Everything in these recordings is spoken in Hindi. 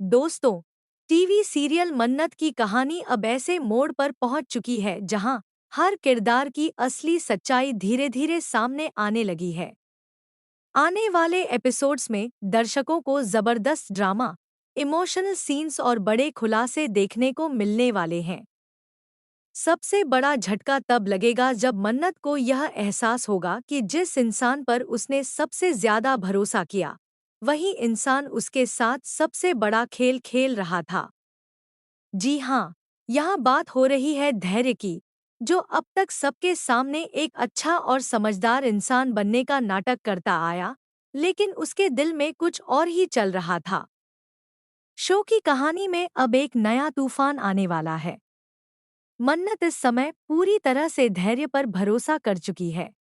दोस्तों, टीवी सीरियल मन्नत की कहानी अब ऐसे मोड़ पर पहुंच चुकी है जहां हर किरदार की असली सच्चाई धीरे धीरे सामने आने लगी है। आने वाले एपिसोड्स में दर्शकों को जबरदस्त ड्रामा, इमोशनल सीन्स और बड़े खुलासे देखने को मिलने वाले हैं। सबसे बड़ा झटका तब लगेगा जब मन्नत को यह एहसास होगा कि जिस इंसान पर उसने सबसे ज्यादा भरोसा किया, वही इंसान उसके साथ सबसे बड़ा खेल खेल रहा था। जी हाँ, यहाँ बात हो रही है धैर्य की, जो अब तक सबके सामने एक अच्छा और समझदार इंसान बनने का नाटक करता आया, लेकिन उसके दिल में कुछ और ही चल रहा था। शो की कहानी में अब एक नया तूफान आने वाला है। मन्नत इस समय पूरी तरह से धैर्य पर भरोसा कर चुकी है।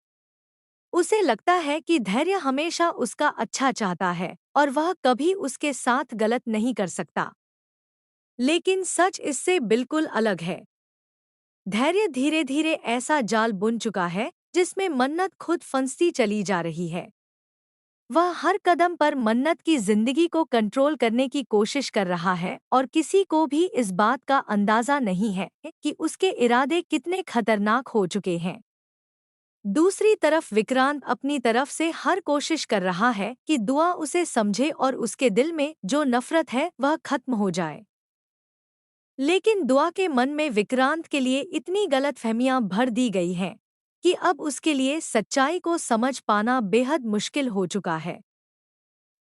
उसे लगता है कि धैर्य हमेशा उसका अच्छा चाहता है और वह कभी उसके साथ गलत नहीं कर सकता। लेकिन सच इससे बिल्कुल अलग है। धैर्य धीरे धीरे ऐसा जाल बुन चुका है जिसमें मन्नत खुद फंसती चली जा रही है। वह हर कदम पर मन्नत की जिंदगी को कंट्रोल करने की कोशिश कर रहा है और किसी को भी इस बात का अंदाजा नहीं है कि उसके इरादे कितने खतरनाक हो चुके हैं। दूसरी तरफ विक्रांत अपनी तरफ से हर कोशिश कर रहा है कि दुआ उसे समझे और उसके दिल में जो नफरत है वह खत्म हो जाए। लेकिन दुआ के मन में विक्रांत के लिए इतनी गलतफहमियां भर दी गई हैं कि अब उसके लिए सच्चाई को समझ पाना बेहद मुश्किल हो चुका है।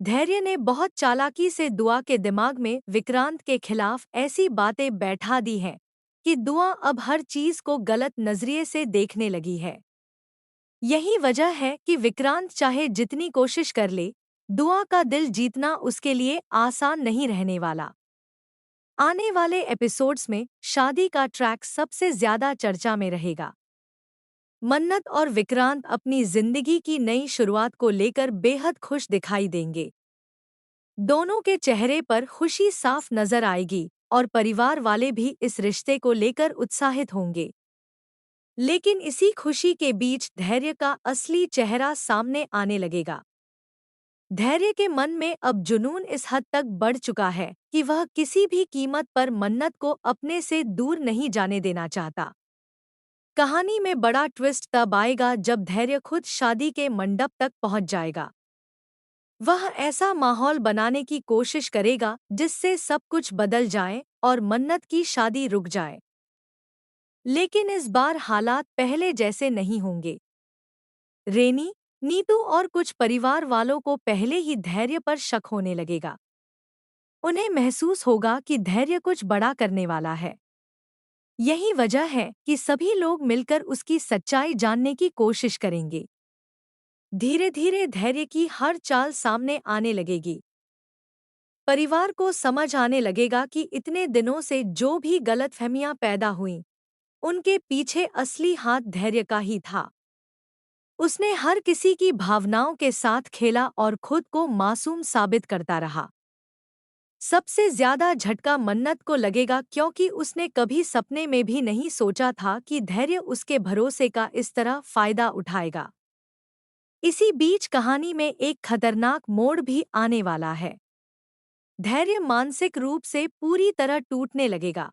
धैर्य ने बहुत चालाकी से दुआ के दिमाग में विक्रांत के खिलाफ ऐसी बातें बैठा दी हैं कि दुआ अब हर चीज को गलत नजरिए से देखने लगी है। यही वजह है कि विक्रांत चाहे जितनी कोशिश कर ले, दुआ का दिल जीतना उसके लिए आसान नहीं रहने वाला। आने वाले एपिसोड्स में शादी का ट्रैक सबसे ज्यादा चर्चा में रहेगा। मन्नत और विक्रांत अपनी जिंदगी की नई शुरुआत को लेकर बेहद खुश दिखाई देंगे। दोनों के चेहरे पर खुशी साफ नजर आएगी और परिवार वाले भी इस रिश्ते को लेकर उत्साहित होंगे। लेकिन इसी खुशी के बीच धैर्य का असली चेहरा सामने आने लगेगा। धैर्य के मन में अब जुनून इस हद तक बढ़ चुका है कि वह किसी भी कीमत पर मन्नत को अपने से दूर नहीं जाने देना चाहता। कहानी में बड़ा ट्विस्ट तब आएगा जब धैर्य खुद शादी के मंडप तक पहुंच जाएगा। वह ऐसा माहौल बनाने की कोशिश करेगा जिससे सब कुछ बदल जाए और मन्नत की शादी रुक जाए। लेकिन इस बार हालात पहले जैसे नहीं होंगे। रेनी, नीतू और कुछ परिवार वालों को पहले ही धैर्य पर शक होने लगेगा। उन्हें महसूस होगा कि धैर्य कुछ बड़ा करने वाला है। यही वजह है कि सभी लोग मिलकर उसकी सच्चाई जानने की कोशिश करेंगे। धीरे धीरे धैर्य की हर चाल सामने आने लगेगी। परिवार को समझ आने लगेगा कि इतने दिनों से जो भी गलतफहमियां पैदा हुईं, उनके पीछे असली हाथ धैर्य का ही था। उसने हर किसी की भावनाओं के साथ खेला और खुद को मासूम साबित करता रहा। सबसे ज्यादा झटका मन्नत को लगेगा क्योंकि उसने कभी सपने में भी नहीं सोचा था कि धैर्य उसके भरोसे का इस तरह फायदा उठाएगा। इसी बीच कहानी में एक खतरनाक मोड़ भी आने वाला है। धैर्य मानसिक रूप से पूरी तरह टूटने लगेगा।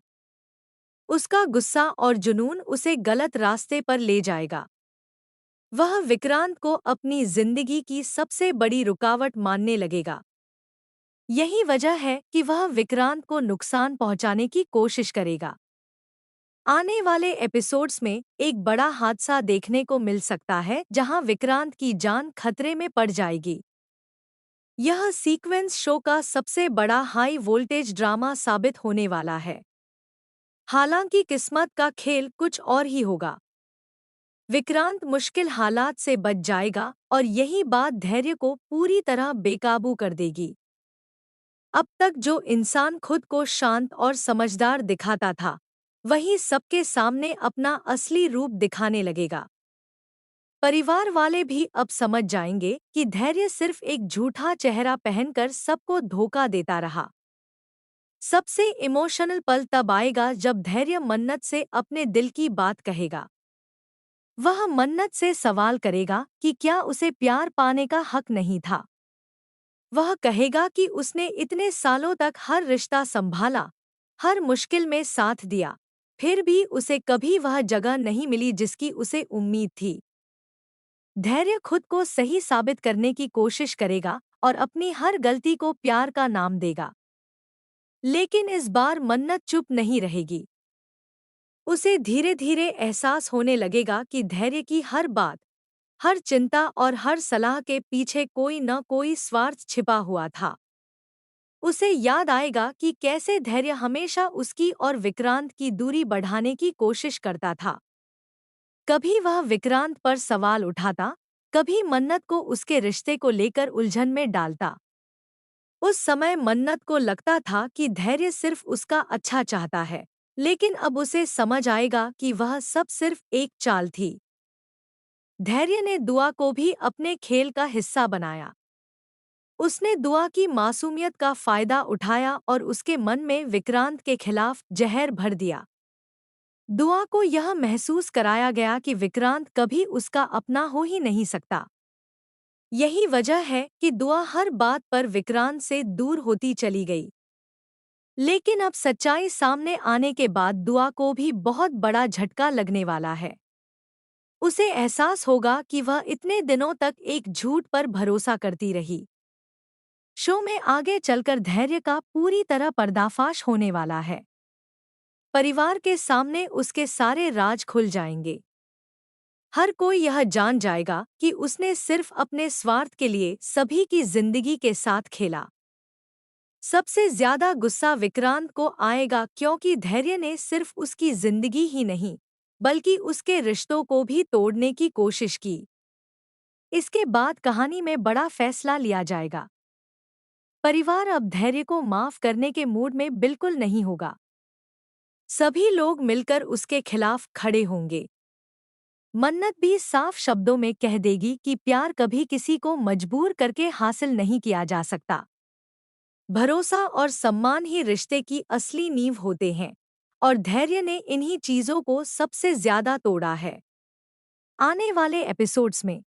उसका गुस्सा और जुनून उसे गलत रास्ते पर ले जाएगा। वह विक्रांत को अपनी जिंदगी की सबसे बड़ी रुकावट मानने लगेगा। यही वजह है कि वह विक्रांत को नुकसान पहुंचाने की कोशिश करेगा। आने वाले एपिसोड्स में एक बड़ा हादसा देखने को मिल सकता है जहां विक्रांत की जान खतरे में पड़ जाएगी। यह सीक्वेंस शो का सबसे बड़ा हाई वोल्टेज ड्रामा साबित होने वाला है। हालांकि किस्मत का खेल कुछ और ही होगा। विक्रांत मुश्किल हालात से बच जाएगा और यही बात धैर्य को पूरी तरह बेकाबू कर देगी। अब तक जो इंसान खुद को शांत और समझदार दिखाता था, वही सबके सामने अपना असली रूप दिखाने लगेगा। परिवार वाले भी अब समझ जाएंगे कि धैर्य सिर्फ एक झूठा चेहरा पहनकर सबको धोखा देता रहा। सबसे इमोशनल पल तब आएगा जब धैर्य मन्नत से अपने दिल की बात कहेगा। वह मन्नत से सवाल करेगा कि क्या उसे प्यार पाने का हक नहीं था। वह कहेगा कि उसने इतने सालों तक हर रिश्ता संभाला, हर मुश्किल में साथ दिया, फिर भी उसे कभी वह जगह नहीं मिली जिसकी उसे उम्मीद थी। धैर्य खुद को सही साबित करने की कोशिश करेगा और अपनी हर गलती को प्यार का नाम देगा। लेकिन इस बार मन्नत चुप नहीं रहेगी। उसे धीरे धीरे एहसास होने लगेगा कि धैर्य की हर बात, हर चिंता और हर सलाह के पीछे कोई न कोई स्वार्थ छिपा हुआ था। उसे याद आएगा कि कैसे धैर्य हमेशा उसकी और विक्रांत की दूरी बढ़ाने की कोशिश करता था। कभी वह विक्रांत पर सवाल उठाता, कभी मन्नत को उसके रिश्ते को लेकर उलझन में डालता। उस समय मन्नत को लगता था कि धैर्य सिर्फ उसका अच्छा चाहता है, लेकिन अब उसे समझ आएगा कि वह सब सिर्फ एक चाल थी। धैर्य ने दुआ को भी अपने खेल का हिस्सा बनाया। उसने दुआ की मासूमियत का फायदा उठाया और उसके मन में विक्रांत के खिलाफ जहर भर दिया। दुआ को यह महसूस कराया गया कि विक्रांत कभी उसका अपना हो ही नहीं सकता। यही वजह है कि दुआ हर बात पर विक्रांत से दूर होती चली गई। लेकिन अब सच्चाई सामने आने के बाद दुआ को भी बहुत बड़ा झटका लगने वाला है। उसे एहसास होगा कि वह इतने दिनों तक एक झूठ पर भरोसा करती रही। शो में आगे चलकर धैर्य का पूरी तरह पर्दाफाश होने वाला है। परिवार के सामने उसके सारे राज खुल जाएंगे। हर कोई यह जान जाएगा कि उसने सिर्फ अपने स्वार्थ के लिए सभी की जिंदगी के साथ खेला। सबसे ज्यादा गुस्सा विक्रांत को आएगा क्योंकि धैर्य ने सिर्फ उसकी जिंदगी ही नहीं, बल्कि उसके रिश्तों को भी तोड़ने की कोशिश की। इसके बाद कहानी में बड़ा फैसला लिया जाएगा। परिवार अब धैर्य को माफ करने के मूड में बिल्कुल नहीं होगा। सभी लोग मिलकर उसके खिलाफ खड़े होंगे। मन्नत भी साफ शब्दों में कह देगी कि प्यार कभी किसी को मजबूर करके हासिल नहीं किया जा सकता। भरोसा और सम्मान ही रिश्ते की असली नींव होते हैं, और धैर्य ने इन्हीं चीजों को सबसे ज्यादा तोड़ा है। आने वाले एपिसोड्स में